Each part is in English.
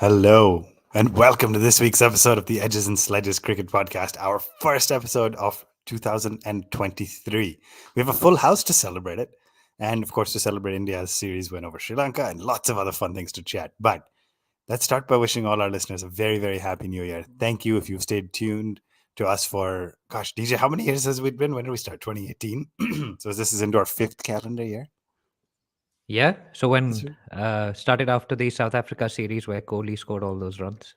Hello, and welcome to this week's episode of the Edges and Sledges Cricket Podcast, our first episode of 2023. We have a full house to celebrate it, and of course, to celebrate India's series win over Sri Lanka, and lots of other fun things to chat. But let's start by wishing all our listeners a very, very happy new year. Thank you if you've stayed tuned to us for, gosh, DJ, how many years has we been? When did we start? 2018? So this is into our fifth calendar year. Yeah. So This when year? started after the South Africa series where Kohli scored all those runs,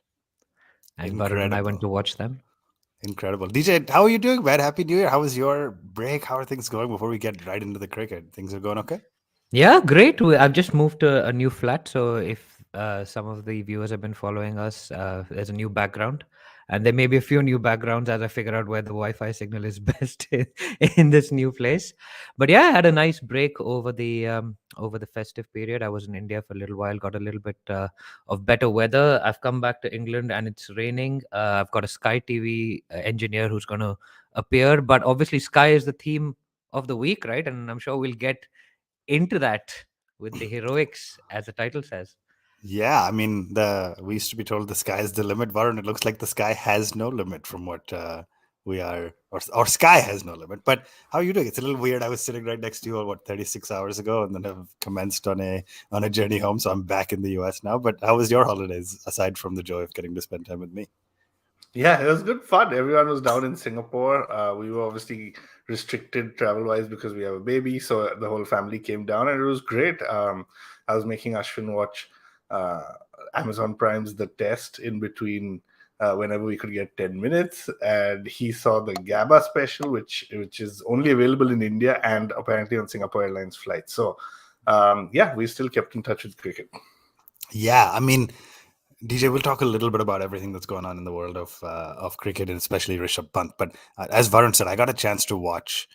and Varun and I went Incredible. to watch them. Incredible. DJ, how are you doing, man? Happy New Year. How was your break? How are things going before we get right into the cricket? Things are going okay? Yeah, great. I've just moved to a new flat, so if some of the viewers have been following us, there's a new background, and there may be a few new backgrounds as I figure out where the Wi-Fi signal is best in this new place. But yeah, I had a nice break over the festive period. I was in India for a little while, got a little bit of better weather. I've come back to England and it's raining. I've got a Sky TV engineer who's going to appear, but obviously Sky is the theme of the week, right? And I'm sure we'll get into that with the heroics, as the title says. Yeah, I mean, the we used to be told the sky is the limit, Varun. It looks like the sky has no limit from what we are, or sky has no limit. But how are you doing? It's a little weird. I was sitting right next to you, what, 36 hours ago, and then have commenced on a journey home. So I'm back in the US now. But how was your holidays, aside from the joy of getting to spend time with me? Yeah, it was good fun. Everyone was down in Singapore. We were obviously restricted travel wise because we have a baby, so the whole family came down, and it was great. I was making Ashwin watch uh, Amazon Prime's The Test in between whenever we could get 10 minutes, and he saw the GABA special, which is only available in India and apparently on Singapore Airlines flights. So, yeah, we still kept in touch with cricket. Yeah, I mean, DJ, we'll talk a little bit about everything that's going on in the world of cricket and especially Rishabh Pant. But as Varun said, I got a chance to watch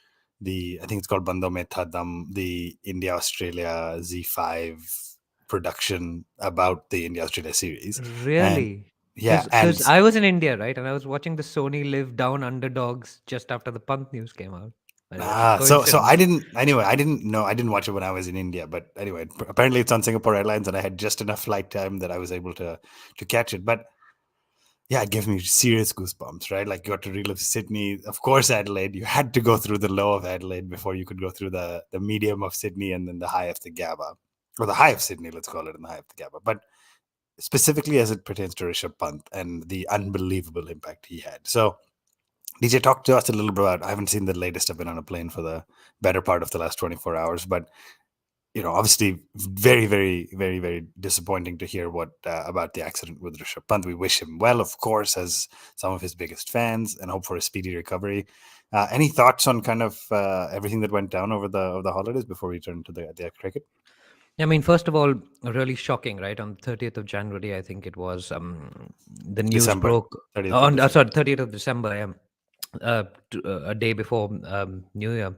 I think it's called Bando Mein Tha Dam, the India Australia Z5 production about the India Australia series, and Really? yeah, and Because I was in India, right? And I was watching the Sony Live Down underdogs just after the Pant news came out. so I Coincidence. didn't anyway. I didn't know. I didn't watch it when I was in India, but anyway, apparently it's on Singapore Airlines, and I had just enough flight time that I was able to catch it. But yeah, it gives me serious goosebumps, right? Like you got to relive Sydney, of course, Adelaide. You had to go through the low of Adelaide before you could go through the medium of Sydney and then the high of the Gabba, or the high of Sydney, let's call it, and the high of the Gabba. But specifically as it pertains to Rishabh Pant and the unbelievable impact he had. So, DJ, talk to us a little bit about. I haven't seen the latest. I've been on a plane for the better part of the last 24 hours, but obviously very, very, very, very disappointing to hear what about the accident with Rishabh Pant. We wish him well, of course, as some of his biggest fans, and hope for a speedy recovery. Any thoughts on kind of everything that went down over the holidays before we turn to the cricket? I mean, first of all, really shocking, right? On the 30th of January, I think it was, the news December, broke 30th of on, December. sorry, 30th of December, yeah, a day before New Year.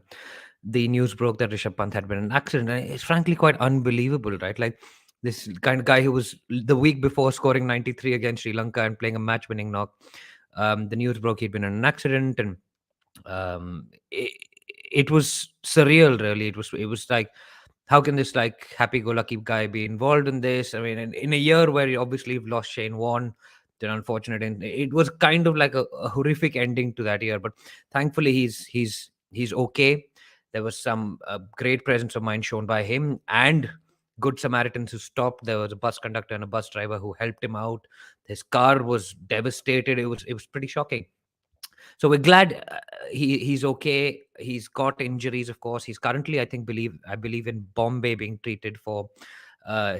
The news broke that Rishabh Pant had been in an accident. And it's frankly quite unbelievable, right? Like this kind of guy who was the week before scoring 93 against Sri Lanka and playing a match winning knock. The news broke he'd been in an accident, and it was surreal, really. It was like, how can this like happy-go-lucky guy be involved in this? I mean, in a year where you obviously have lost Shane Warne, an unfortunate, and it was kind of like a horrific ending to that year. But thankfully, he's okay. There was some great presence of mind shown by him and good Samaritans who stopped. There was a bus conductor and a bus driver who helped him out. His car was devastated. It was pretty shocking. So we're glad he's okay. He's got injuries, of course. He's currently, I believe, in Bombay being treated for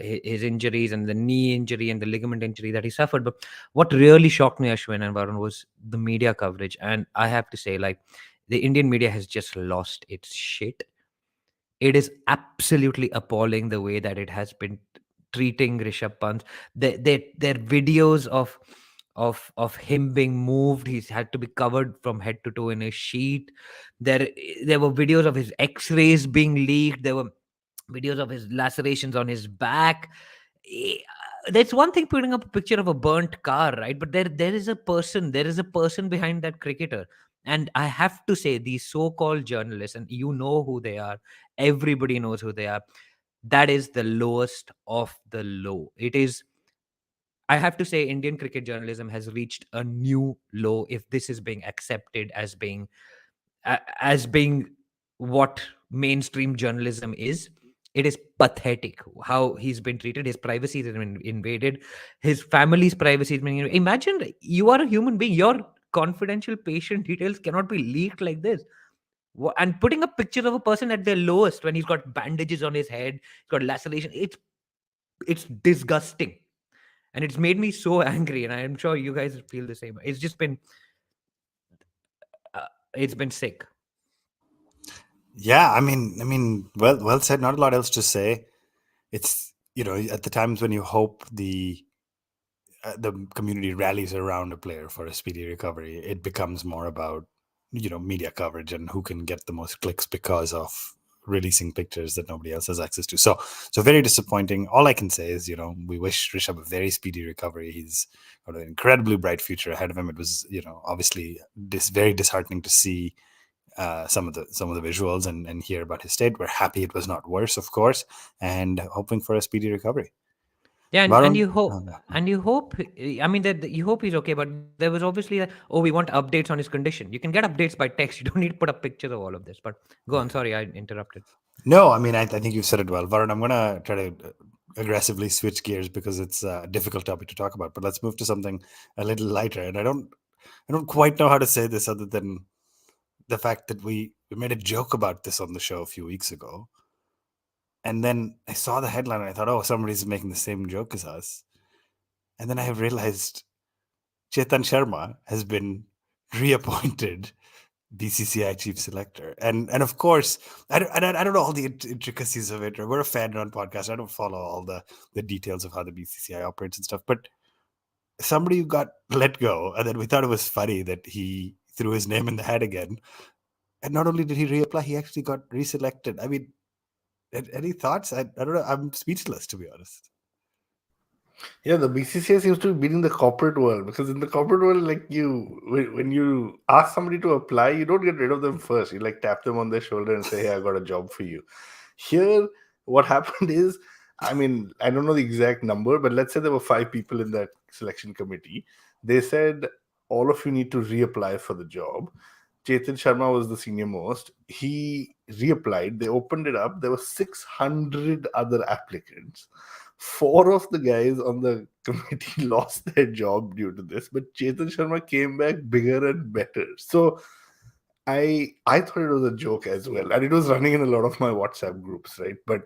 his injuries and the knee injury and the ligament injury that he suffered. But what really shocked me, Ashwin and Varun, was the media coverage. And I have to say, like, the Indian media has just lost its shit. It is absolutely appalling the way that it has been treating Rishabh Pant. Their videos of him being moved. He's had to be covered from head to toe in a sheet. There were videos of his X-rays being leaked. There were videos of his lacerations on his back. Eh, That's one thing putting up a picture of a burnt car, right? But there is a person behind that cricketer. And I have to say, these so-called journalists, and you know who they are, everybody knows who they are. That is the lowest of the low. It is I have to say, Indian cricket journalism has reached a new low if this is being accepted as being what mainstream journalism is. It is pathetic how he's been treated. His privacy has been invaded. His family's privacy has been invaded. Imagine you are a human being. Your confidential patient details cannot be leaked like this. And putting a picture of a person at their lowest when he's got bandages on his head, he's got laceration. It's disgusting, and it's made me so angry. And I'm sure you guys feel the same. It's just been it's been sick. Yeah, well said. Not a lot else to say. It's, at the times when you hope the community rallies around a player for a speedy recovery, it becomes more about media coverage and who can get the most clicks because of releasing pictures that nobody else has access to. So very disappointing. All I can say is, we wish Rishabh a very speedy recovery. He's got an incredibly bright future ahead of him. It was, obviously very disheartening to see some of the visuals and hear about his state. We're happy it was not worse, of course, and hoping for a speedy recovery. Yeah, and Varun? you hope, I mean, that you hope he's okay. But there was obviously we want updates on his condition. You can get updates by text. You don't need to put up pictures of all of this. But go on. Sorry, I interrupted. No, I think you've said it well. Varun, I'm going to try to aggressively switch gears because it's a difficult topic to talk about. But let's move to something a little lighter. And I don't quite know how to say this other than the fact that we made a joke about this on the show a few weeks ago. And then I saw the headline and I thought, oh, somebody's making the same joke as us. And then I have realized Chetan Sharma has been reappointed BCCI chief selector, and of course, I don't know all the intricacies of it. We're a fan-run podcast. I don't follow all the details of how the BCCI operates and stuff. But somebody who got let go, and then we thought it was funny that he threw his name in the hat again. And not only did he reapply, he actually got reselected. I mean, any thoughts? I don't know. I'm speechless, to be honest. Yeah, the BCCI seems to be beating the corporate world, because in the corporate world, like, when you ask somebody to apply, you don't get rid of them first. You like tap them on their shoulder and say, "Hey, I got a job for you." Here, what happened is, I mean, I don't know the exact number, but let's say there were 5 people in that selection committee. They said all of you need to reapply for the job. Chetan Sharma was the senior most. He reapplied. They opened it up. There were 600 other applicants. 4 of the guys on the committee lost their job due to this, but Chetan Sharma came back bigger and better. So I thought it was a joke as well, and it was running in a lot of my WhatsApp groups, right? But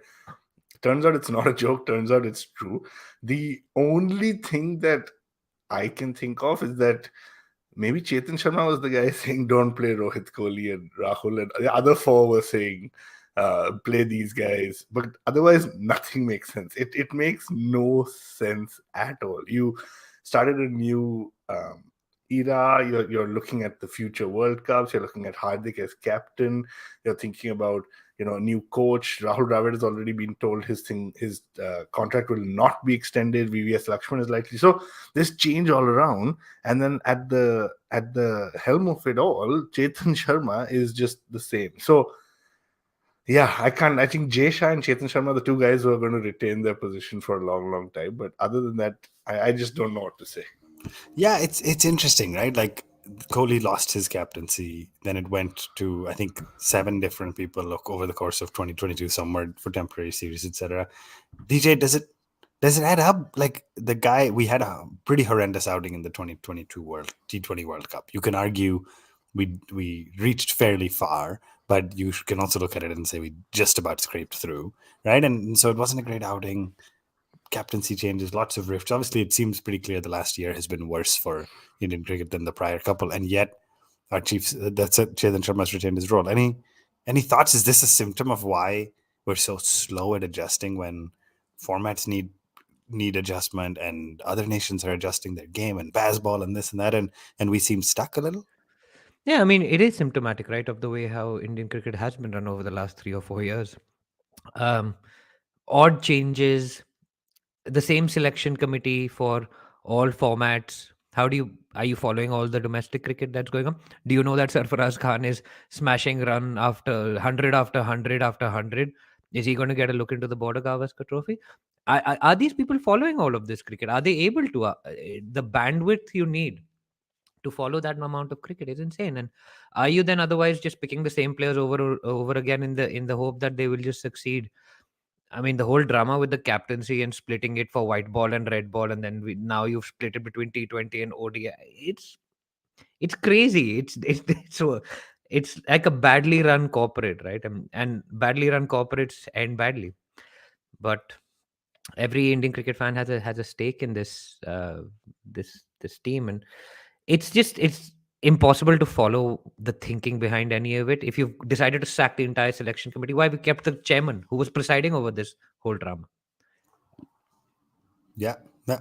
turns out it's not a joke. Turns out it's true. The only thing that I can think of is that maybe Chetan Sharma was the guy saying don't play Rohit Kohli, and Rahul and the other 4 were saying play these guys. But otherwise, nothing makes sense. It makes no sense at all. You started a new era. You're looking at the future World Cups. You're looking at Hardik as captain. You're thinking about a new coach. Rahul Dravid has already been told his contract will not be extended. VVS Lakshman is likely. So there's change all around. And then at the helm of it all, Chetan Sharma is just the same. So yeah, I think Jay Shah and Chetan Sharma are the 2 guys who are going to retain their position for a long, long time. But other than that, I just don't know what to say. Yeah, it's interesting, right? Like, Kohli lost his captaincy, then it went to, I think, 7 different people over the course of 2022, somewhere for temporary series, etc. DJ, does it add up? Like, the guy, we had a pretty horrendous outing in the 2022 T20 World Cup. You can argue we reached fairly far, but you can also look at it and say we just about scraped through, right? And so it wasn't a great outing. Captaincy changes, lots of rifts. Obviously, it seems pretty clear the last year has been worse for Indian cricket than the prior couple, and yet our chief, that's it, Chetan Sharma has retained his role. Any thoughts? Is this a symptom of why we're so slow at adjusting when formats need adjustment and other nations are adjusting their game and baseball and this and that, and we seem stuck a little? Yeah, I mean, it is symptomatic, right, of the way how Indian cricket has been run over the last 3 or 4 years. Um, Odd changes, the same selection committee for all formats. Are you following all the domestic cricket that's going on? Do you know that Sarfaraz Khan is smashing run after 100 after 100 after 100? Is he going to get a look into the Border-Gavaskar trophy? Are these people following all of this cricket? Are they able to? The bandwidth you need to follow that amount of cricket is insane. And are you then otherwise just picking the same players over again in the hope that they will just succeed? I mean, the whole drama with the captaincy and splitting it for white ball and red ball, and then now you've split it between T20 and ODI. It's crazy. It's like a badly run corporate, right? And badly run corporates end badly. But every Indian cricket fan has a stake in this team, and it's impossible to follow the thinking behind any of it. If you've decided to sack the entire selection committee, why we kept the chairman who was presiding over this whole drama? Yeah, yeah.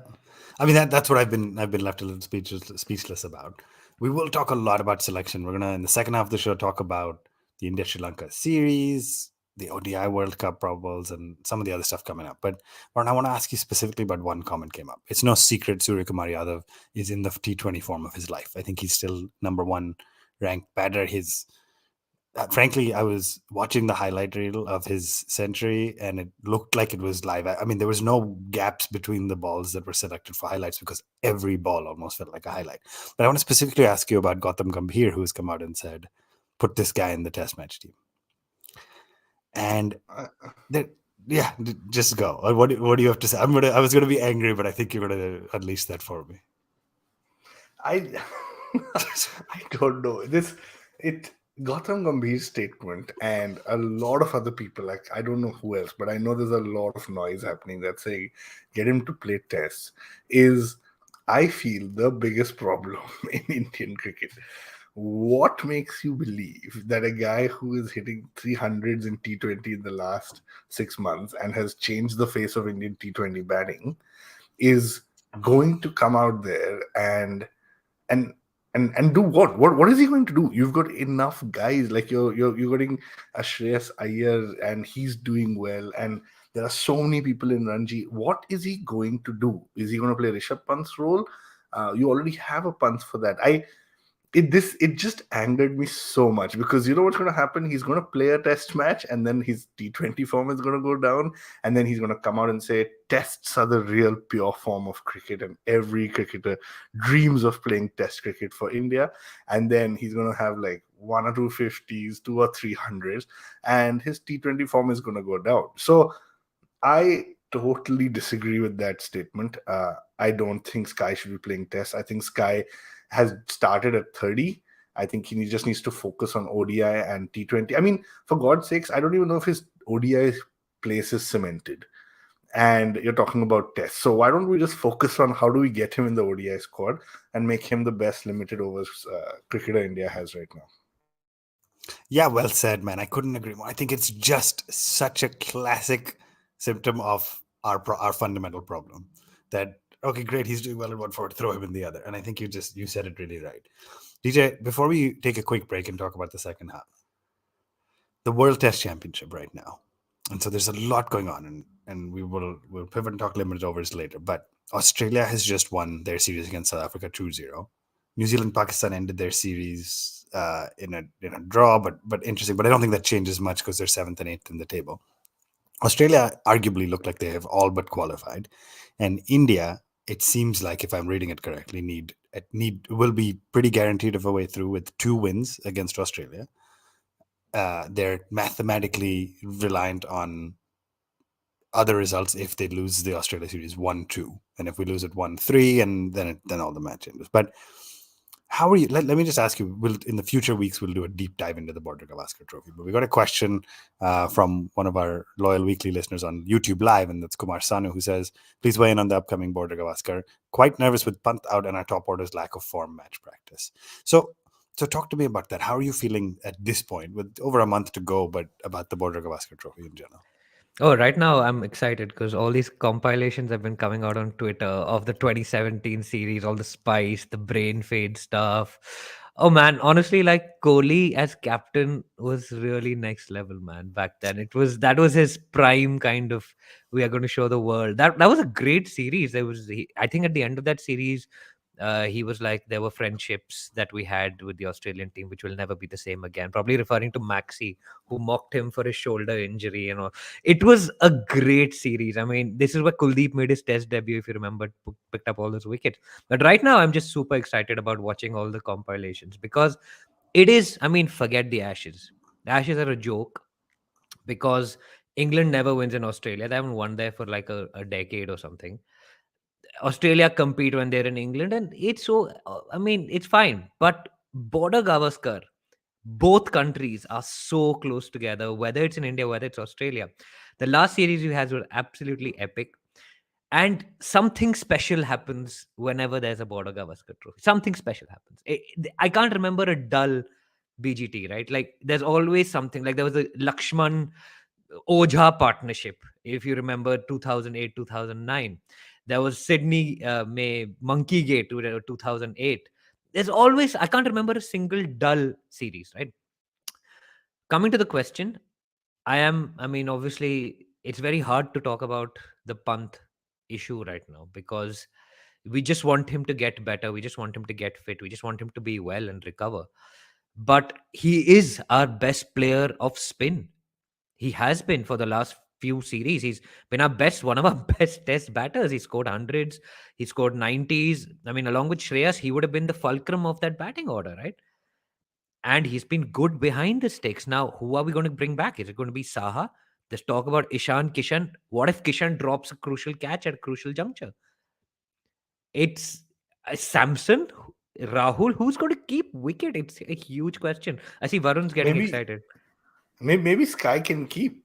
I mean that's what I've been left a little speechless about. We will talk a lot about selection. We're gonna in the second half of the show talk about the India Sri Lanka series, the ODI World Cup probables, and some of the other stuff coming up. But Varun, I want to ask you specifically about one comment came up. It's no secret Suryakumar Yadav is in the T20 form of his life. I think he's still number one ranked batter. His frankly, I was watching the highlight reel of his century and it looked like it was live. I mean, there was no gaps between the balls that were selected for highlights because every ball almost felt like a highlight. But I want to specifically ask you about Gautam Gambhir, who has come out and said, put this guy in the test match team. And yeah, just go. What do you have to say? I was going to be angry, but I think you're going to unleash that for me. I I don't know. Gautam Gambhir's statement and a lot of other people, like I don't know who else, but I know there's a lot of noise happening that saying get him to play tests is, I feel, the biggest problem in Indian cricket. What makes you believe that a guy who is hitting 300s in T20 in the last 6 months and has changed the face of Indian T20 batting is going to come out there and and do what? What is he going to do? You've got enough guys, like you're getting a Shreyas Iyer and he's doing well, and there are so many people in Ranji. What is he going to do? Is he going to play Rishabh Pant's role? You already have a Pant for that. It just angered me so much because you know what's going to happen? He's going to play a test match and then his T20 form is going to go down, and then he's going to come out and say tests are the real pure form of cricket and every cricketer dreams of playing test cricket for India. And then he's going to have like 1 or 2 50s, 2 or 300s, and his T20 form is going to go down. So I totally disagree with that statement. I don't think Sky should be playing tests. I think Sky has started at 30. I think he just needs to focus on ODI and T20. I mean, for God's sakes, I don't even know if his ODI place is cemented. And you're talking about tests. So why don't we just focus on how do we get him in the ODI squad and make him the best limited overs cricketer India has right now? Yeah, well said, man. I couldn't agree more. I think it's just such a classic symptom of our fundamental problem that okay, great, he's doing well in one forward, throw him in the other. And I think you said it really right. DJ, before we take a quick break and talk about the second half, the World Test Championship right now. And so there's a lot going on, and we'll pivot and talk limited overs later. But Australia has just won their series against South Africa 2-0. New Zealand, Pakistan ended their series in a draw, but interesting. But I don't think that changes much because they're 7th and 8th in the table. Australia arguably look like they have all but qualified, and India, it seems like, if I'm reading it correctly, will be pretty guaranteed of a way through with 2 wins against Australia. They're mathematically reliant on other results if they lose the Australia series 1-2, and if we lose it 1-3, and then all the match ends. But how are you? Let me just ask you. In the future weeks, we'll do a deep dive into the Border-Gavaskar trophy. But we got a question from one of our loyal weekly listeners on YouTube Live, and that's Kumar Sanu, who says, please weigh in on the upcoming Border-Gavaskar. Quite nervous with Pant out and our top order's lack of form match practice. So talk to me about that. How are you feeling at this point with over a month to go, but about the Border-Gavaskar trophy in general? Oh, right now I'm excited because all these compilations have been coming out on Twitter of the 2017 series, all the spice, the brain fade stuff. Oh man, honestly, like Kohli as captain was really next level, man. Back then, that was his prime kind of. We are going to show the world that was a great series. I think at the end of that series, He was like, there were friendships that we had with the Australian team which will never be the same again. Probably referring to Maxi, who mocked him for his shoulder injury. It was a great series. I mean, this is where Kuldeep made his Test debut, if you remember, picked up all those wickets. But right now, I'm just super excited about watching all the compilations because it is. I mean, forget the Ashes. The Ashes are a joke because England never wins in Australia. They haven't won there for like a decade or something. Australia compete when they're in England, and it's so. I mean, it's fine. But Border-Gavaskar, both countries are so close together. Whether it's in India, whether it's Australia, the last series we had were absolutely epic. And something special happens whenever there's a Border-Gavaskar trophy. Something special happens. I can't remember a dull BGT, right? Like there's always something. Like there was a Lakshman Ojha partnership, if you remember 2008, 2009. There was Sydney May Monkey Gate 2008. There's always, I can't remember a single dull series, right? Coming to the question, I mean, obviously, it's very hard to talk about the Pant issue right now because we just want him to get better. We just want him to get fit. We just want him to be well and recover. But he is our best player of spin. He has been for the last few series. He's been one of our best test batters. He scored hundreds, he scored 90s. I mean, along with Shreyas, he would have been the fulcrum of that batting order, right? And he's been good behind the sticks. Now, who are we going to bring back? Is it going to be Saha? Let's talk about Ishan Kishan. What if Kishan drops a crucial catch at a crucial juncture? It's Samson, Rahul. Who's going to keep wicket? It's a huge question. I see Varun's getting excited. Maybe Sky can keep.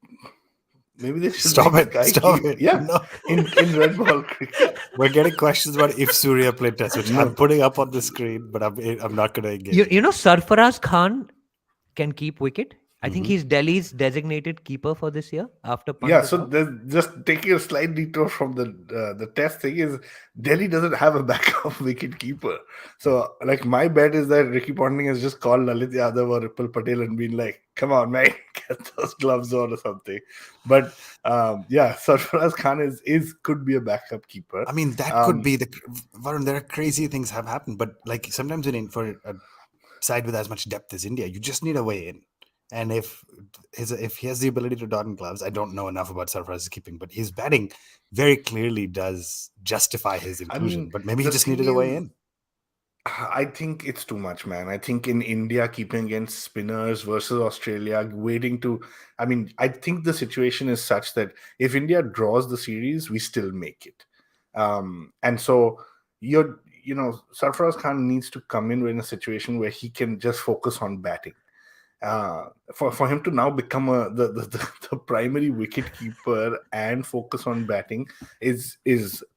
Maybe they should Stop make it. Sky Stop keep. it. Yeah, No. in red ball cricket. We're getting questions about if Surya played Test, which I'm putting up on the screen, but I'm not going to engage. You know, Sarfaraz Khan can keep wicket. I think he's Delhi's designated keeper for this year after Pant. Yeah, so there's just taking a slight detour from the test thing is Delhi doesn't have a backup wicket keeper. So like my bet is that Ricky Ponting has just called Lalit Yadav or Ripple Patel and been like, "Come on, man, get those gloves on or something." But yeah, Sarfaraz Khan is could be a backup keeper. I mean, that could be the Varun. There are crazy things have happened, but like sometimes for a side with as much depth as India, you just need a way in. And if he has the ability to don gloves, I don't know enough about Sarfaraz's keeping, but his batting very clearly does justify his inclusion. But maybe he just needed a way in. I think it's too much, man. I think in India, keeping against spinners versus Australia, waiting to. I mean, I think the situation is such that if India draws the series, we still make it. And so Sarfaraz Khan needs to come in a situation where he can just focus on batting. For him to now become the primary wicket keeper and focus on batting is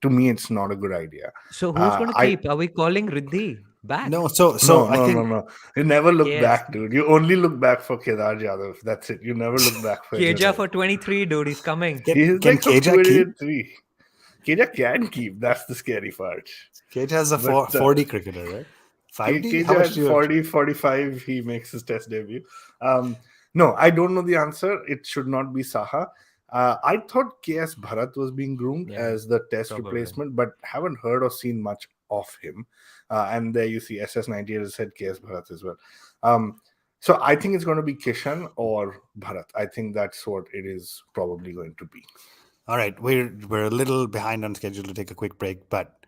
to me it's not a good idea. So who's going to keep? Are we calling Riddhi back? No, no. You never look Yes. back, dude. You only look back for Kedar Jadhav. That's it. You never look back for Keja for 23, dude. He's coming. He's Can like from Keja keep? 23. Keja can keep. That's the scary part. Keja is a 40 cricketer, right? 5D? Keja at 40, 45, he makes his test debut. No, I don't know the answer. It should not be Saha. I thought KS Bharat was being groomed as the test replacement, but haven't heard or seen much of him. And there you see SS98 has said KS Bharat as well. So I think it's going to be Kishan or Bharat. I think that's what it is probably going to be. All right, we're a little behind on schedule to take a quick break, but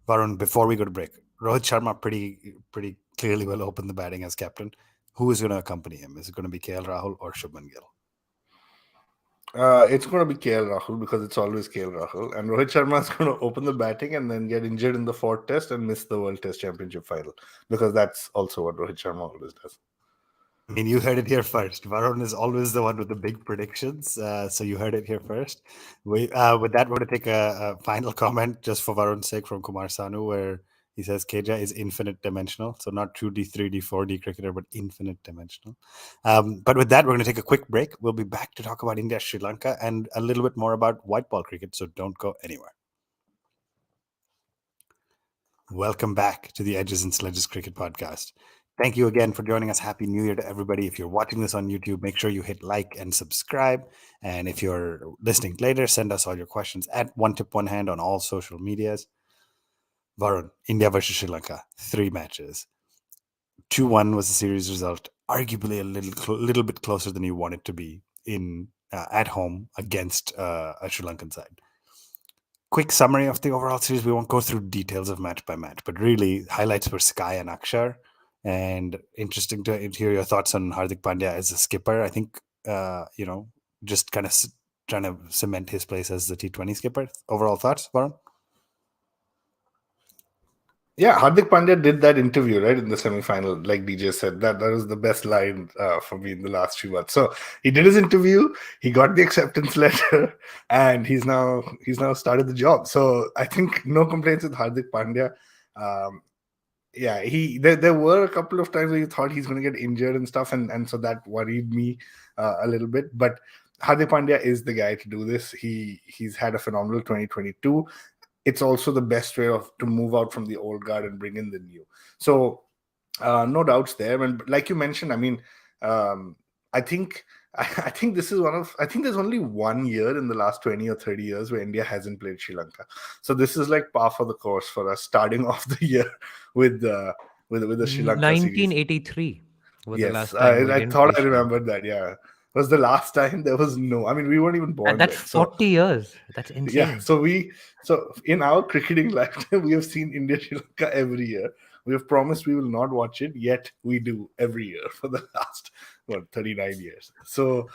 Varun, before we go to break, Rohit Sharma pretty clearly will open the batting as captain. Who is going to accompany him? Is it going to be KL Rahul or Shubman Gill? It's going to be KL Rahul because it's always KL Rahul. And Rohit Sharma is going to open the batting and then get injured in the fourth test and miss the World Test Championship final because that's also what Rohit Sharma always does. I mean, you heard it here first. Varun is always the one with the big predictions. So you heard it here first. With that, we're going to take a final comment just for Varun's sake from Kumar Sanu, where he says Keja is infinite dimensional. So not 2D, 3D, 4D cricketer, but infinite dimensional. But with that, we're going to take a quick break. We'll be back to talk about India, Sri Lanka, and a little bit more about white ball cricket. So don't go anywhere. Welcome back to the Edges and Sledges Cricket Podcast. Thank you again for joining us. Happy New Year to everybody. If you're watching this on YouTube, make sure you hit like and subscribe. And if you're listening later, send us all your questions at One Tip One Hand on all social medias. Varun, India versus Sri Lanka, 3 matches. 2-1 was the series result, arguably a little bit closer than you want it to be in at home against a Sri Lankan side. Quick summary of the overall series. We won't go through details of match by match, but really highlights were Sky and Axar. And interesting to hear your thoughts on Hardik Pandya as a skipper. I think just kind of trying to cement his place as the T20 skipper. Overall thoughts, Varun? Yeah, Hardik Pandya did that interview right in the semi-final, like DJ said. That was the best line for me in the last few months. So he did his interview, he got the acceptance letter, and he's now started the job. So I think no complaints with Hardik Pandya. Yeah, there were a couple of times where you thought he's going to get injured and stuff, and so that worried me a little bit. But Hardik Pandya is the guy to do this. He's had a phenomenal 2022. It's also the best way to move out from the old guard and bring in the new. So no doubts there. And like you mentioned, I mean, I think this is I think there's only 1 year in the last 20 or 30 years where India hasn't played Sri Lanka. So this is like par for the course for us, starting off the year with the Sri Lanka series. 1983 was the last Yes, time we I didn't thought play I Sri Lanka. remembered that. Yeah, was the last time there was no. I mean, we weren't even born. And that's then, so 40 years. That's insane. yeah, so in our cricketing lifetime, we have seen India Sri Lanka every year. We have promised we will not watch it, yet we do every year for the last 39 years. So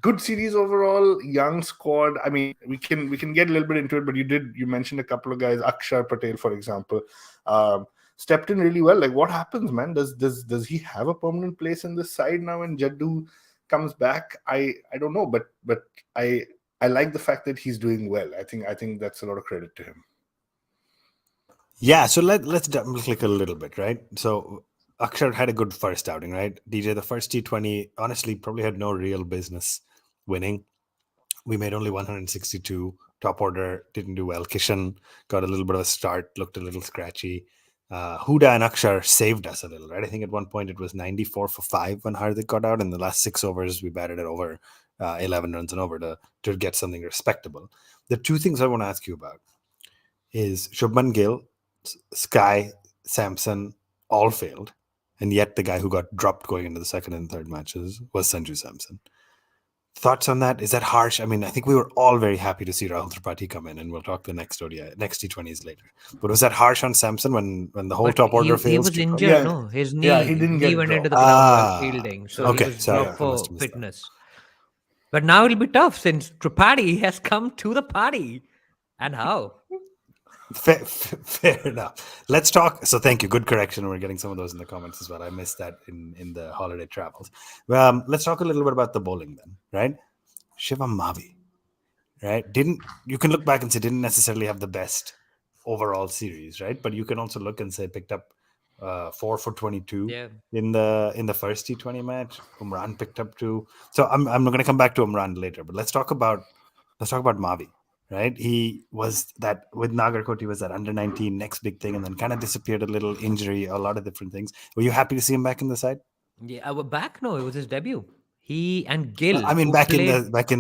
good series overall, young squad. I mean, we can get a little bit into it, but you mentioned a couple of guys, Axar, Patel, for example, stepped in really well. Like, what happens, man? Does he have a permanent place in this side now when Jaddu comes back? I don't know, but I like the fact that he's doing well. I think that's a lot of credit to him. Yeah, so let's double click a little bit, right? So Axar had a good first outing, right? DJ, the first T20, honestly, probably had no real business winning. We made only 162. Top order didn't do well. Kishan got a little bit of a start, looked a little scratchy. Huda and Axar saved us a little, right? I think at one point it was 94 for 5 when Hardik got out. In the last 6 overs, we batted it over 11 runs and over to get something respectable. The two things I want to ask you about is Shubman Gill, Sky, Samson all failed. And yet the guy who got dropped going into the second and third matches was Sanju Samson. Thoughts on that? Is that harsh? I mean, I think we were all very happy to see Rahul Tripathi come in, and we'll talk the next ODI, next T20s later. But was that harsh on Samson when the whole top order fails? He was injured, no? His knee, he didn't get went dropped. into the ground while fielding, so he was dropped for fitness. But now it'll be tough since Tripathi has come to the party. And how? Fair enough. Let's talk. So thank you. Good correction. We're getting some of those in the comments as well. I missed that in the holiday travels. Let's talk a little bit about the bowling then, right? Shivam Mavi, right? You can look back and say didn't necessarily have the best overall series, right? But you can also look and say picked up 4 for 22 in the first T20 match. Umran picked up 2. So I'm going to come back to Umran later, but let's talk about Mavi. Right, he was that with Nagarkot. He was that under 19 next big thing, and then kind of disappeared a little, injury, a lot of different things. Were you happy to see him back in the side? Yeah, back. No, it was his debut. He and Gill. I mean, back in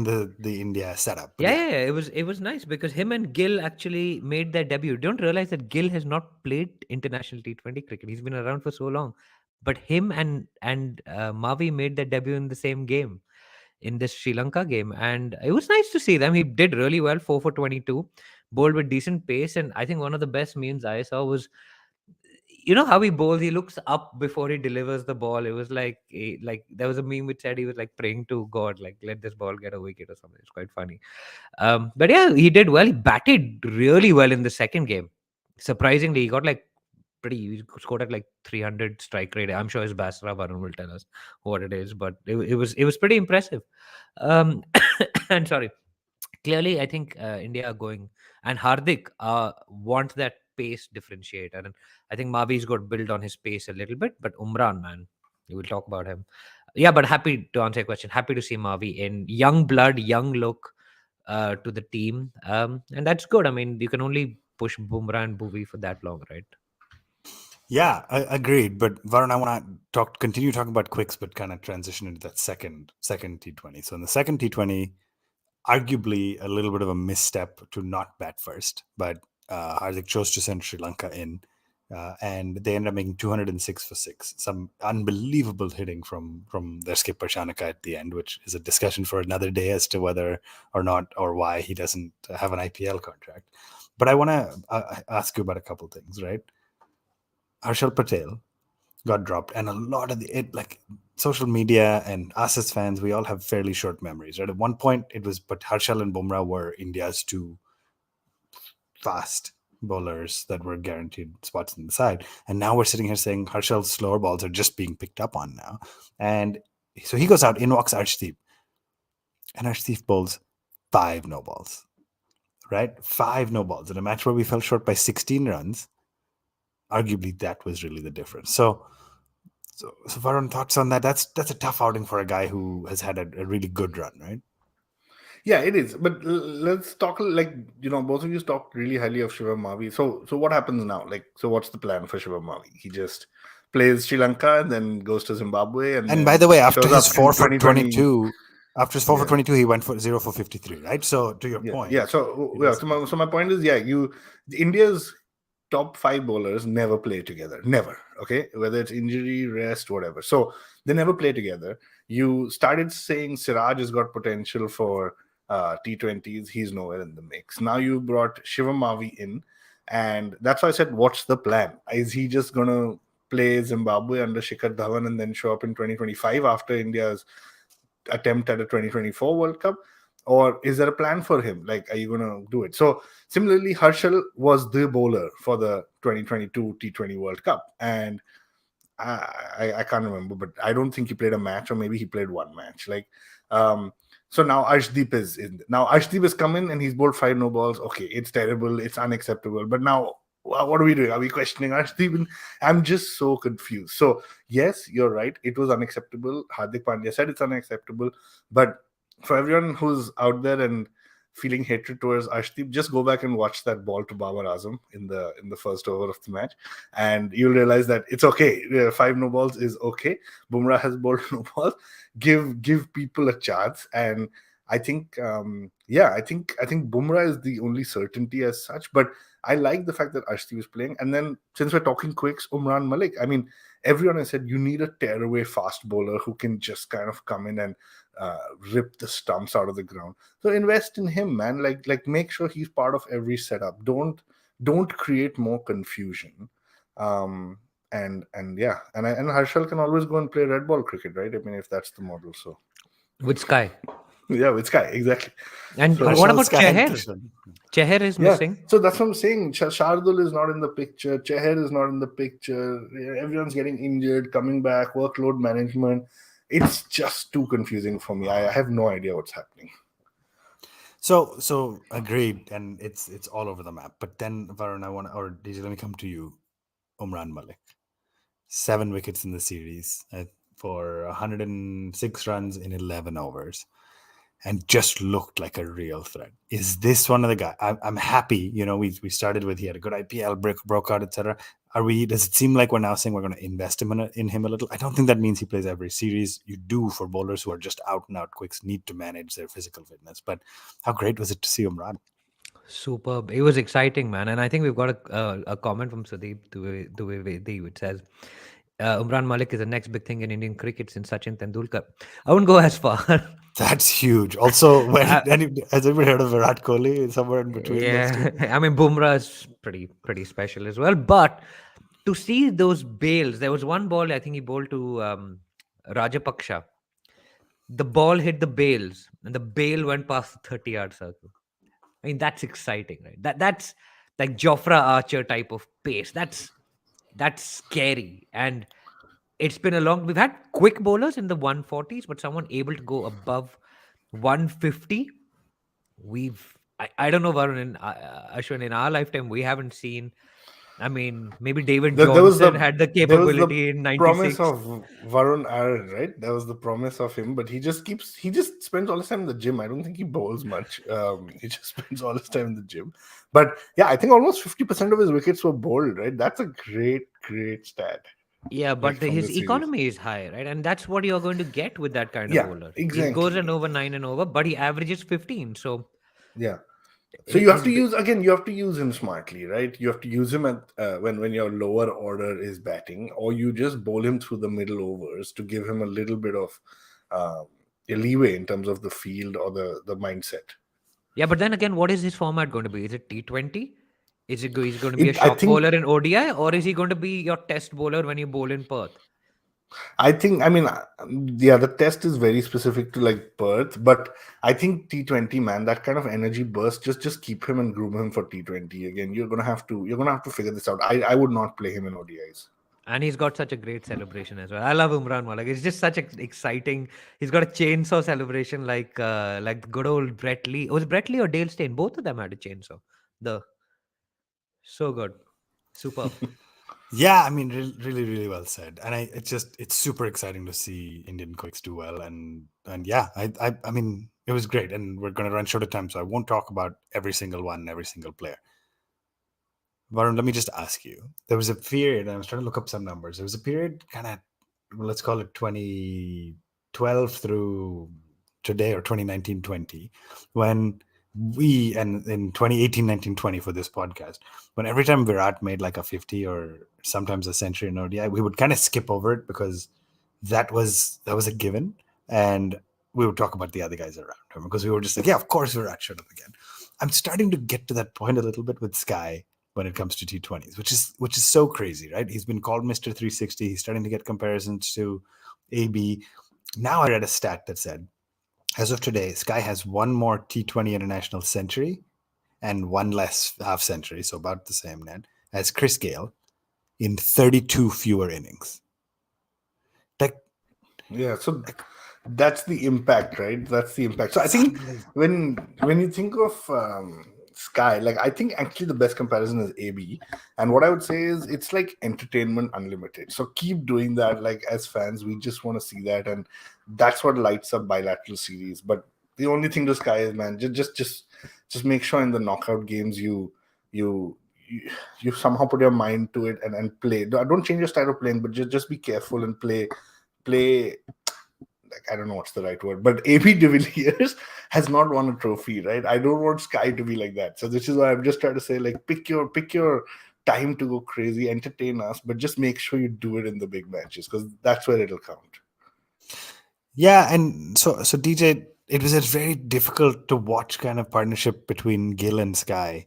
the India setup. Yeah. It was nice because him and Gill actually made their debut. You don't realize that Gill has not played international T20 cricket. He's been around for so long, but him and Mavi made their debut in the same game, in this Sri Lanka game, and it was nice to see them. He did really well, 4 for 22, bowled with decent pace, and I think one of the best memes I saw was, you know how he bowls, he looks up before he delivers the ball. It was like there was a meme which said he was like praying to God, like let this ball get a wicket or something. It's quite funny. But yeah, he did well. He batted really well in the second game. Surprisingly, he got like he scored at like 300 strike rate. I'm sure his Basra Varun will tell us what it is, but it was pretty impressive. And sorry, clearly I think India are going, and Hardik wants that pace differentiator, and I think Mavi's got to build on his pace a little bit. But Umran, man, we will talk about him. Yeah, but happy to answer your question. Happy to see Mavi in young blood, young look to the team, and that's good. I mean, you can only push Bumrah and Bhuvi for that long, right? Yeah, agreed. But Varun, I want to continue talking about quicks, but kind of transition into that second T20. So in the second T20, arguably a little bit of a misstep to not bat first, but Hardik chose to send Sri Lanka in, and they ended up making 206 for 6. Some unbelievable hitting from their skipper Chanaka at the end, which is a discussion for another day as to whether or not or why he doesn't have an IPL contract. But I want to ask you about a couple things, right? Harshal Patel got dropped, and a lot of like social media and us as fans, we all have fairly short memories, right? At one point, it was but Harshal and Bumrah were India's two fast bowlers that were guaranteed spots in the side. And now we're sitting here saying Harshal's slower balls are just being picked up on now. And so he goes out, in walks Arshdeep. And Arshdeep bowls 5 no balls, right? 5 no balls. In a match where we fell short by 16 runs, arguably that was really the difference. So Varun, thoughts on that? That's a tough outing for a guy who has had a really good run, right? Yeah, it is. But let's talk, like, both of you talked really highly of Shivam Mavi. So what happens now? Like, so what's the plan for Shivam Mavi? He just plays Sri Lanka and then goes to Zimbabwe, and by the way, after shows his up 4 in for 2020. 22, after his 4 for Yeah. 22, he went for 0 for 53, right? So to your point. Yeah. So my point is, India's top 5 bowlers never play together. Never. Okay. Whether it's injury, rest, whatever. So they never play together. You started saying Siraj has got potential for T20s. He's nowhere in the mix. Now you brought Shivam Mavi in, and that's why I said, what's the plan? Is he just going to play Zimbabwe under Shikhar Dhawan and then show up in 2025 after India's attempt at a 2024 World Cup? Or is there a plan for him? Like, are you going to do it? So similarly, Harshal was the bowler for the 2022 T20 World Cup. And I can't remember, but I don't think he played a match, or maybe he played one match. So now Arshdeep is in. Now Arshdeep has come in and he's bowled 5 no balls. Okay, it's terrible. It's unacceptable. But now, what are we doing? Are we questioning Arshdeep? And I'm just so confused. So yes, you're right. It was unacceptable. Hardik Pandya said it's unacceptable. But for everyone who's out there and feeling hatred towards Ashdeep, just go back and watch that ball to Babar Azam in the first over of the match, and you'll realize that it's okay. 5 no balls is okay. Bumrah has bowled no balls. Give people a chance, and I think I think Bumrah is the only certainty as such. But I like the fact that Ashdeep is playing. And then, since we're talking quicks, Umran Malik. I mean, everyone has said you need a tearaway fast bowler who can just kind of come in and rip the stumps out of the ground. So invest in him, man. Like make sure he's part of every setup. Don't create more confusion. And Harshal can always go and play red ball cricket, right? I mean, if that's the model. So with Sky. Yeah, with Sky, exactly. And So what Harshal, about Sky, and Cheher? Krishnan. Cheher is missing. So that's what I'm saying. Shardul is not in the picture. Cheher is not in the picture. Everyone's getting injured, coming back, workload management. It's just too confusing for me. I have no idea what's happening. So agreed, and it's all over the map. But then, Varun, DJ, let me come to you. Umran Malik, 7 wickets in the series for 106 runs in 11 overs, and just looked like a real threat. Is this one of the guys? I'm happy. We started with he had a good IPL, broke out, etc. Does it seem like we're now saying we're going to invest in him a little? I don't think that means he plays every series. You do, for bowlers who are just out and out quicks, need to manage their physical fitness. But how great was it to see Umran? Superb. It was exciting, man. And I think we've got a comment from Sudeep Duvedi, which says, Umran Malik is the next big thing in Indian cricket since Sachin Tendulkar. I wouldn't go as far. That's huge. Also, has anyone heard of Virat Kohli? Somewhere in between those two? I mean, Bumrah is pretty special as well. But to see those bails, there was one ball I think he bowled to Rajapaksha. The ball hit the bails, and the bail went past the 30-yard circle. I mean, that's exciting, right? That's like Jofra Archer type of pace. That's scary. And it's been we've had quick bowlers in the 140s, but someone able to go above 150. I don't know, Varun and Ashwin, in our lifetime, we haven't seen. I mean, maybe David Johnson had the capability in 96. Promise of Varun Aaron, right? That was the promise of him, but he just spends all his time in the gym. I don't think he bowls much. He just spends all his time in the gym. But yeah, I think almost 50% of his wickets were bowled, right? That's a great stat. Yeah, but his economy is high, right? And that's what you're going to get with that kind of bowler. Exactly. He goes in over 9 and over, but he averages 15. So yeah. So you have His to use again. You have to use him smartly, right? You have to use him at when your lower order is batting, or you just bowl him through the middle overs to give him a little bit of um, a leeway in terms of the field or the mindset. Yeah, but then again, what is his format going to be? Is it T20? Is it he's going to be a It I shock think bowler in ODI, or is he going to be your test bowler when you bowl in Perth? I mean, yeah, the test is very specific to like Perth, but I think T20, man, that kind of energy burst, just keep him and groom him for T20. Again, you're gonna have to figure this out. I would not play him in ODIs. And he's got such a great celebration as well. I love Umran Malik. It's just such exciting. He's got a chainsaw celebration like the good old Brett Lee. Was it Brett Lee or Dale Steyn? Both of them had a chainsaw. The so good, superb. Yeah, I mean, really, really well said. And it's super exciting to see Indian quicks do well. And yeah, I mean, it was great. And we're going to run short of time, so I won't talk about every single one, every single player. Varun, let me just ask you. There was a period, and I was trying to look up some numbers. There was a period, kind of, well, let's call it 2012 through today, or 2019-20, when we, and in 2018, 19, 20 for this podcast, when every time Virat made like a 50 or sometimes a century in ODI, we would kind of skip over it because that was a given. And we would talk about the other guys around him because we were just like, yeah, of course Virat should have again. I'm starting to get to that point a little bit with Sky when it comes to T20s, which is so crazy, right? He's been called Mr. 360. He's starting to get comparisons to AB. Now I read a stat that said, as of today, Sky has one more T20 international century and one less half century, so about the same net, as Chris Gale in 32 fewer innings. Like, Yeah, so that's the impact, right? That's the impact. So I think suddenly, when you think of Sky, like I think actually the best comparison is AB, and what I would say is it's like entertainment unlimited. So keep doing that. Like as fans, we just want to see that, and that's what lights up bilateral series. But the only thing to Sky is, man, just make sure in the knockout games you you, you somehow put your mind to it and play. Don't change your style of playing, but just be careful and play like I don't know what's the right word, but AB de Villiers has not won a trophy, right? I don't want Sky to be like that. So this is why I'm just trying to say, like, pick your time to go crazy, entertain us, but just make sure you do it in the big matches because that's where it'll count. yeah, and so DJ, it was a very difficult to watch kind of partnership between Gill and Sky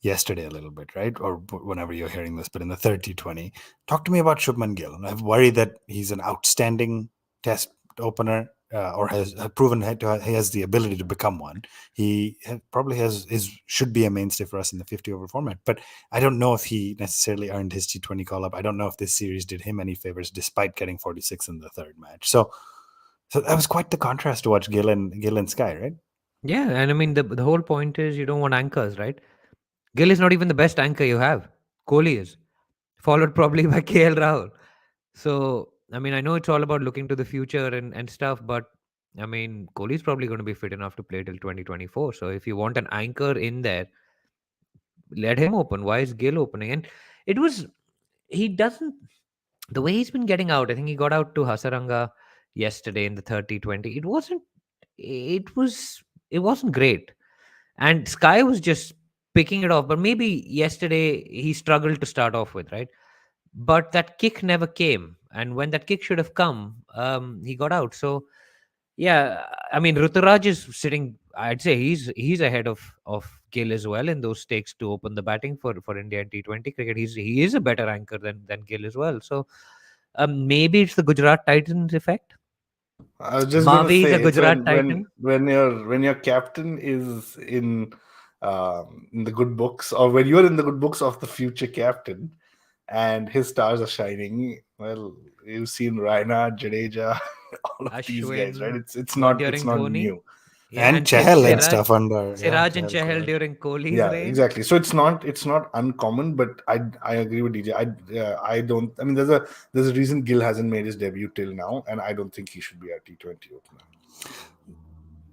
yesterday a little bit, right? Or whenever you're hearing this, but in the 30-20. Talk to me about Shubman Gill. I'm worried that he's an outstanding test opener, or has proven he has the ability to become one. He probably should be a mainstay for us in the 50 over format, but I don't know if he necessarily earned his T20 call up. I don't know if this series did him any favors despite getting 46 in the third match. So that was quite the contrast to watch Gill and Sky, right? Yeah, and I mean the whole point is you don't want anchors, right? Gill is not even the best anchor you have. Kohli is, followed probably by KL Rahul. So I mean, I know it's all about looking to the future and stuff, but I mean, Kohli's probably going to be fit enough to play till 2024. So if you want an anchor in there, let him open. Why is Gill opening? And it was he doesn't the way he's been getting out. I think he got out to Hasaranga yesterday in the 30-20. It wasn't great. And Sky was just picking it off. But maybe yesterday he struggled to start off with, right? But that kick never came. And when that kick should have come, he got out. So yeah, I mean Ruturaj is sitting. I'd say he's ahead of Gill as well in those stakes to open the batting for India in T20 cricket. He is a better anchor than Gill as well. So maybe it's the Gujarat Titans effect. I was just gonna Mavi is a say it's Gujarat when Titan. when your captain is in the good books, or when you're in the good books of the future captain, and his stars are shining. Well, you've seen Raina, Jadeja, all of these guys, right? Ashwin It's not it's during not Dhoni. new. Yeah, And and Chahal and Siraj, stuff under, yeah, Siraj and Chahal, Chahal correct. during Kohli's Yeah, reign. exactly. So it's not uncommon, but I agree with DJ. I don't. I mean, there's a reason Gill hasn't made his debut till now, and I don't think he should be our T20 opener.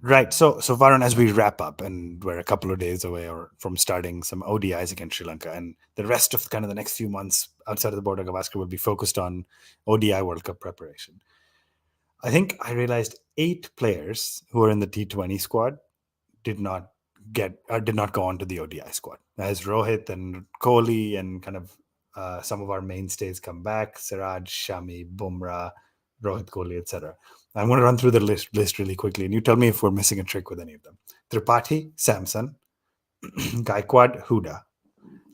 Right. So Varun, as we wrap up, and we're a couple of days away or from starting some ODIs against Sri Lanka, and the rest of kind of the next few months outside of the Border-Gavaskar will be focused on ODI World Cup preparation. I think I realized 8 players who were in the T20 squad did not did not go on to the ODI squad. As Rohit and Kohli and kind of some of our mainstays come back, Siraj, Shami, Bumrah, Rohit, Kohli, etc. I'm going to run through the list really quickly, and you tell me if we're missing a trick with any of them. Tripathi, Samson, Gaikwad, Huda.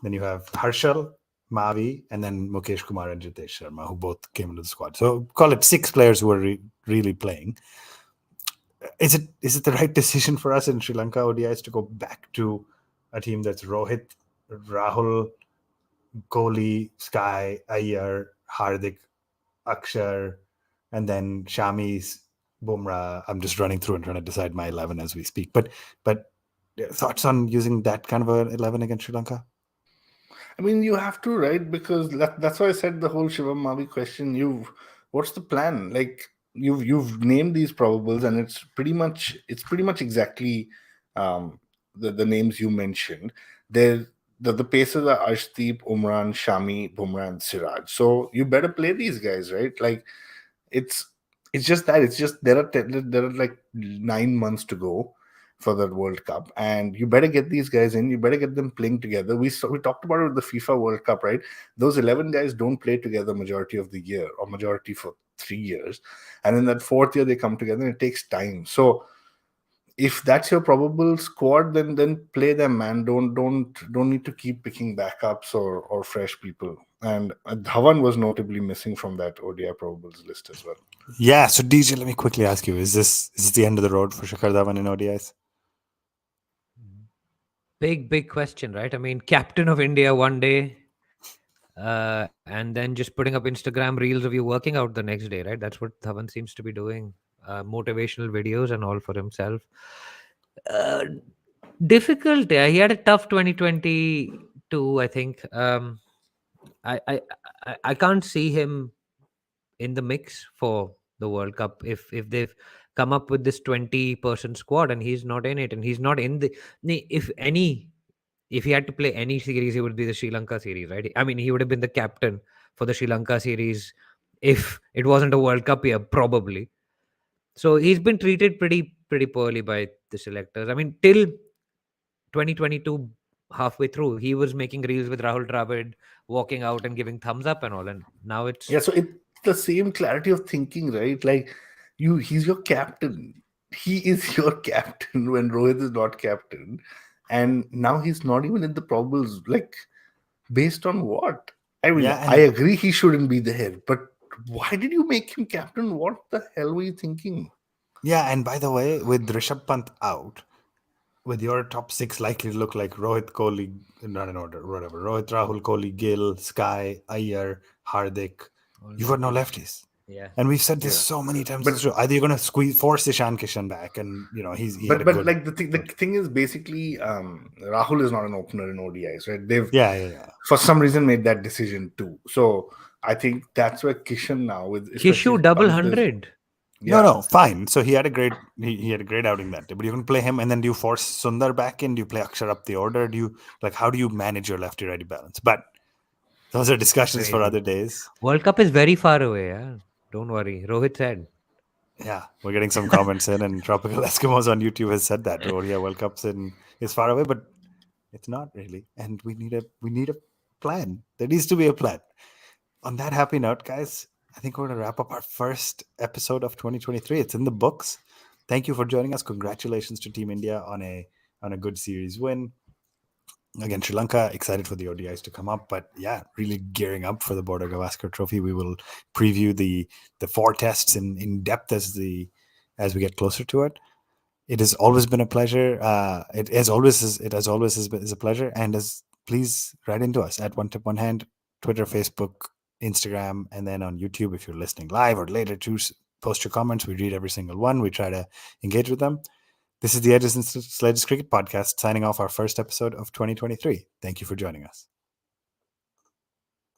Then you have Harshal, Mavi, and then Mukesh Kumar and Jitesh Sharma, who both came into the squad. So call it 6 players who are really playing. Is it the right decision for us in Sri Lanka ODIs to go back to a team that's Rohit, Rahul, Kohli, Sky, Iyer, Hardik, Axar, and then Shami's, Bumrah? I'm just running through and trying to decide my 11 as we speak. But thoughts on using that kind of a 11 against Sri Lanka? I mean, you have to, right? Because that's why I said the whole Shivam Mavi question. What's the plan? Like you've named these probables, and it's pretty much exactly the names you mentioned. The paces are Arshdeep, Umran, Shami, Bumrah, and Siraj. So you better play these guys, right? Like it's just that there are like 9 months to go for the World Cup, and you better get these guys in. You better get them playing together. We talked about it with the FIFA World Cup, right? Those 11 guys don't play together majority of the year, or majority for 3 years, and in that 4th year they come together, and it takes time. So if that's your probable squad, then play them, man. Don't need to keep picking backups or fresh people. And Dhawan was notably missing from that ODI probables list as well. Yeah. So DJ, let me quickly ask you: Is this the end of the road for Shikhar Dhawan in ODIs? Big question, right? I mean, captain of India one day, and then just putting up Instagram reels of you working out the next day, right? That's what Dhawan seems to be doing. Motivational videos and all for himself. Difficult. Yeah, he had a tough 2022, I think. I can't see him in the mix for the World Cup if they've come up with this 20-person squad and he's not in it, and he's not in the. If he had to play any series, it would be the Sri Lanka series, right? I mean, he would have been the captain for the Sri Lanka series if it wasn't a World Cup year, probably. So he's been treated pretty poorly by the selectors. I mean, till 2022, halfway through, he was making reels with Rahul Dravid, walking out and giving thumbs up and all, and now it's Yeah, so it's the same clarity of thinking, right? Like he's your captain. He is your captain when Rohit is not captain, and now he's not even in the probables. Like, based on what? I mean, Yeah, I and agree he shouldn't be there, but why did you make him captain? What the hell were you thinking? yeah, and by the way, with Rishabh Pant out, with your top 6 likely to look like Rohit, Kohli, not in order, whatever. Rohit, Rahul, Kohli, Gill, Sky, Iyer, Hardik. You've got no lefties. yeah. And we've said this Yeah. so many times. But- It's true. Either you're going to force Ishan Kishan back, and he had a But good. like the thing is basically Rahul is not an opener in ODIs, right? They've Yeah. for some reason made that decision too. So I think that's where Kishan now with especially Kishu if double Pant is- 100. Yeah. No, fine. So he had a great outing that day. But you're going to play him, and then do you force Sundar back in? Do you play Axar up the order? How do you manage your lefty righty balance? But those are discussions for Crazy. other days. World Cup is very far away. Yeah? Don't worry. Rohit said. Yeah, we're getting some comments in, and Tropical Eskimos on YouTube has said that ODI World Cup's is far away, but it's not really. And we need a plan. There needs to be a plan. On that happy note, guys, I think we're going to wrap up our first episode of 2023. It's in the books. Thank you for joining us. Congratulations to Team India on a good series win. Again, Sri Lanka, excited for the ODIs to come up, but yeah, really gearing up for the Border-Gavaskar trophy. We will preview the 4 tests in depth as we get closer to it. It has always been a pleasure. It has always is a pleasure. And please write into us at One Tip One Hand, Twitter, Facebook, Instagram, and then on YouTube if you're listening live or later to post your comments. We read every single one. We try to engage with them. This is the Edges and Sledges Cricket Podcast, signing off our first episode of 2023. Thank you for joining us.